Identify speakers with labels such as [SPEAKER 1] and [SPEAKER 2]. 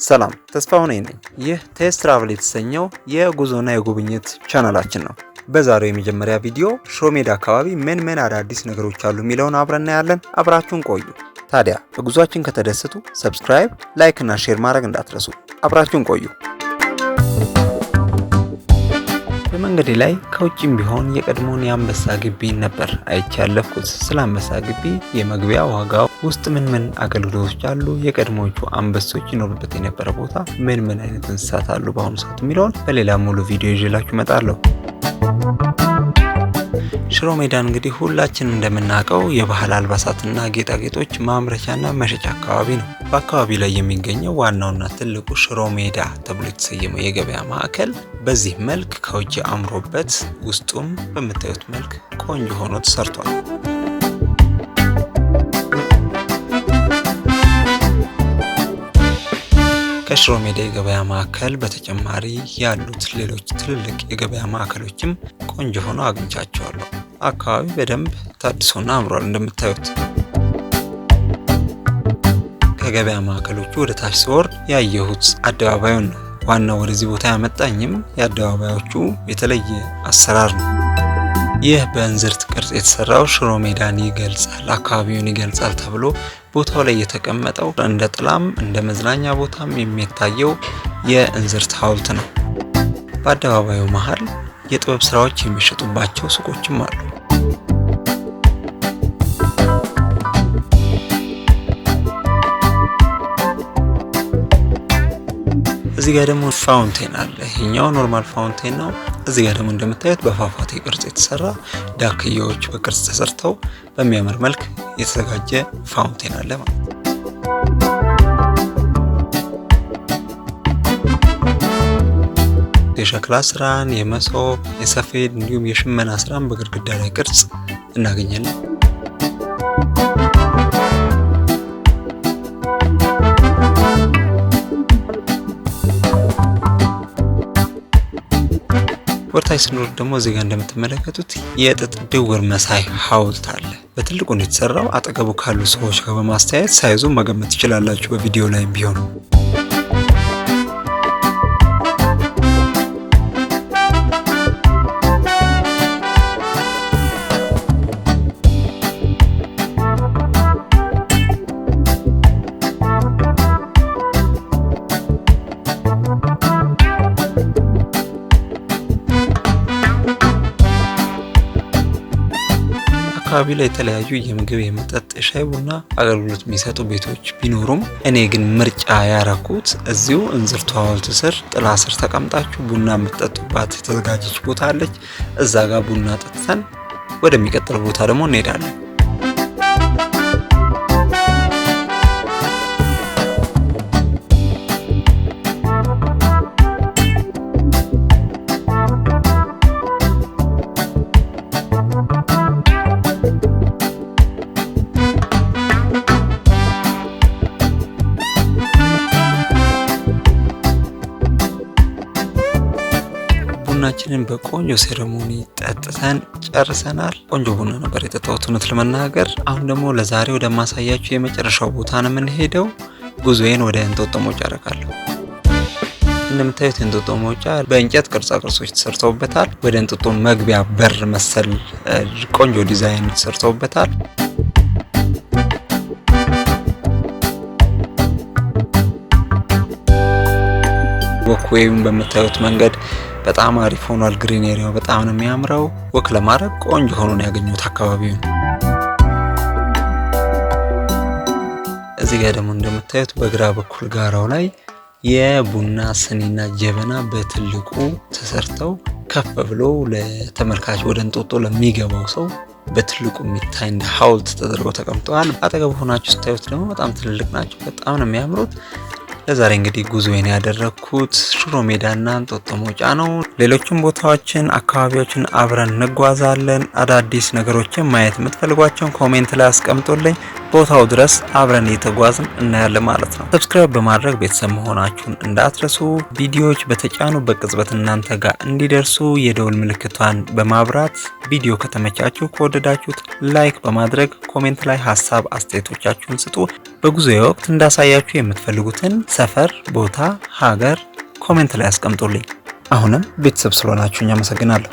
[SPEAKER 1] ሰላም ተስፋው ነኝ። ይህ ቴስት ትራቭል የተሰኘው የጉዞና የጉብኝት ቻናላችን ነው። በዛሬው የመጀመሪያ ቪዲዮ ሽሮ ሜዳ አካባቢ ምን አዳዲስ ነገሮች አሉ የሚለውን አብረን እናያለን። አብራችሁን ቆዩ። ታዲያ በጉዟችን ከተደሰቱ ሰብስክራይብ፣ ላይክ እና ሼር ማድረግ እንዳትረሱ። አብራችሁን ቆዩ። በመንገዴ ላይ ከውጭም ቢሆን የቀድሞውን የአንበሳ ግቢን ነበር አይቼ ያለፍኩት። ስለ አንበሳ ግቢ የመግቢያ ዋጋው፣ ውስጥ ምን አገልግሎቶች አሉ፣ የቀድሞዎቹ አንበሶች ይኖሩበት የነበረ ቦታ ምን አይነት እንስሳት አሉ በአሁኑ ሰዓት የሚለውን በሌላ ሙሉ ቪዲዮ ይዤላችሁ እመጣለሁ። ሽሮ ሜዳን እንግዲህ ሁላችንም እንደምናውቀው የባህል አልባሳትና ጌጣጌጦች ማምረቻና መሸጫ አካባቢ ነው። በአካባቢ ላይ የሚገኘው ዋናውና ትልቁ ሽሮ ሜዳ ተብሎ የተሰየመው የገበያ ማዕከል በዚህ መልክ ከውጭ አምሮበት ውስጡም በምታዩት መልክ ቆንጆ ሆኖ ተሰርቷል። ከሽሮ ሜዳ የገበያ ማዕከል በተጨማሪ ያሉት ሌሎች ትልልቅ የገበያ ማዕከሎችም ቆንጆ ሆነው አግኝቻቸዋለሁ። አካባቢ በደንብ ታድሶና አምሯል። እንደምታዩት ከገበያ ማዕከሎቹ ወደ ታች ሲወርድ ያየሁት አደባባዩን ነው። ዋናው ወደዚህ ቦታ ያመጣኝም የአደባባዮቹ የተለየ አሰራር ነው። ይህ በእንዝርት ቅርጽ የተሰራው ሽሮ ሜዳን ይገልጻል፣ አካባቢውን ይገልጻል ተብሎ ቦታው ላይ የተቀመጠው እንደ ጥላም እንደ መዝናኛ ቦታም የሚታየው የእንዝርት ሐውልት ነው። በአደባባዩ መሃል የጥበብ ስራዎች የሚሸጡባቸው ሱቆችም አሉ። እዚህ ጋር ደግሞ ፋውንቴን አለ። ይሄኛው ኖርማል ፋውንቴን ነው። እዚህ ጋር ደግሞ እንደምታዩት በፏፏቴ ቅርጽ የተሰራ ዳክዬዎች በቅርጽ ተሰርተው በሚያምር መልክ የተዘጋጀ ፋውንቴን አለ ማለት ነው። የሸክላ ስራን፣ የመሶብ፣ የሰፌድ እንዲሁም የሽመና ስራን በግድግዳ ላይ ቅርጽ እናገኛለን። ወርታይ ስንወርድ ደግሞ እዚህ ጋር እንደምትመለከቱት የጥጥ ድውር መሳይ ሐውልት አለ። በትልቁ ነው የተሰራው። አጠገቡ ካሉ ሰዎች ጋር በማስተያየት ሳይዙ መገመት ትችላላችሁ በቪዲዮ ላይ ቢሆን። አካባቢ ላይ የተለያዩ የምግብ፣ የመጠጥ፣ ሻይ፣ ቡና አገልግሎት የሚሰጡ ቤቶች ቢኖሩም እኔ ግን ምርጫ ያረኩት እዚሁ እንዝርቱ ሐውልት ስር ጥላ ስር ተቀምጣችሁ ቡና የምትጠጡባት የተዘጋጀች ቦታ አለች። እዛ ጋር ቡና ጠጥተን ወደሚቀጥለው ቦታ ደግሞ እንሄዳለን። ቡናችንን በቆንጆ ሴሬሞኒ ጠጥተን ጨርሰናል። ቆንጆ ቡና ነበር የጠጣሁት እውነት ለመናገር። አሁን ደግሞ ለዛሬ ወደ ማሳያችሁ የመጨረሻው ቦታ ነው የምንሄደው። ጉዞዬን ወደ እንጦጦ መውጫ አደርጋለሁ። እንደምታዩት እንጦጦ መውጫ በእንጨት ቅርጻ ቅርጾች ተሰርተውበታል። ወደ እንጦጦ መግቢያ በር መሰል ቆንጆ ዲዛይን ተሰርተውበታል። ወክዌውን በምታዩት መንገድ በጣም አሪፍ ሆኗል። ግሪን ኤሪያው በጣም ነው የሚያምረው። ወክ ለማድረግ ቆንጆ ሆኖ ነው ያገኘሁት አካባቢውን። እዚህ ጋር ደግሞ እንደምታዩት በግራ በኩል ጋራው ላይ የቡና ስኒና ጀበና በትልቁ ተሰርተው ከፍ ብሎ ለተመልካች ወደ እንጦጦ ለሚገባው ሰው በትልቁ የሚታይ እንደ ሐውልት ተደርገው ተቀምጠዋል። አጠገቡ ሆናችሁ ስታዩት ደግሞ በጣም ትልልቅ ናቸው። በጣም ነው የሚያምሩት። ለዛሬ እንግዲህ ጉዞዬን ያደረኩት ሽሮ ሜዳና እንጦጦ መውጫ ነው። ሌሎችም ቦታዎችን አካባቢዎችን አብረን እንጓዛለን። አዳዲስ ነገሮችን ማየት የምትፈልጓቸውን ኮሜንት ላይ አስቀምጡልኝ። ቦታው ድረስ አብረን እየተጓዝን እናያለን ማለት ነው። ሰብስክራይብ በማድረግ ቤተሰብ መሆናችሁን እንዳትረሱ። ቪዲዮዎች በተጫኑ በቅጽበት እናንተ ጋር እንዲደርሱ የደውል ምልክቷን በማብራት ቪዲዮ ከተመቻችሁ ከወደዳችሁት ላይክ በማድረግ ኮሜንት ላይ ሀሳብ አስተያየቶቻችሁን ስጡ። በጉዞዬ ወቅት እንዳሳያችሁ የምትፈልጉትን ሰፈር፣ ቦታ፣ ሀገር ኮሜንት ላይ አስቀምጡልኝ። አሁንም ቤተሰብ ስለሆናችሁኝ አመሰግናለሁ።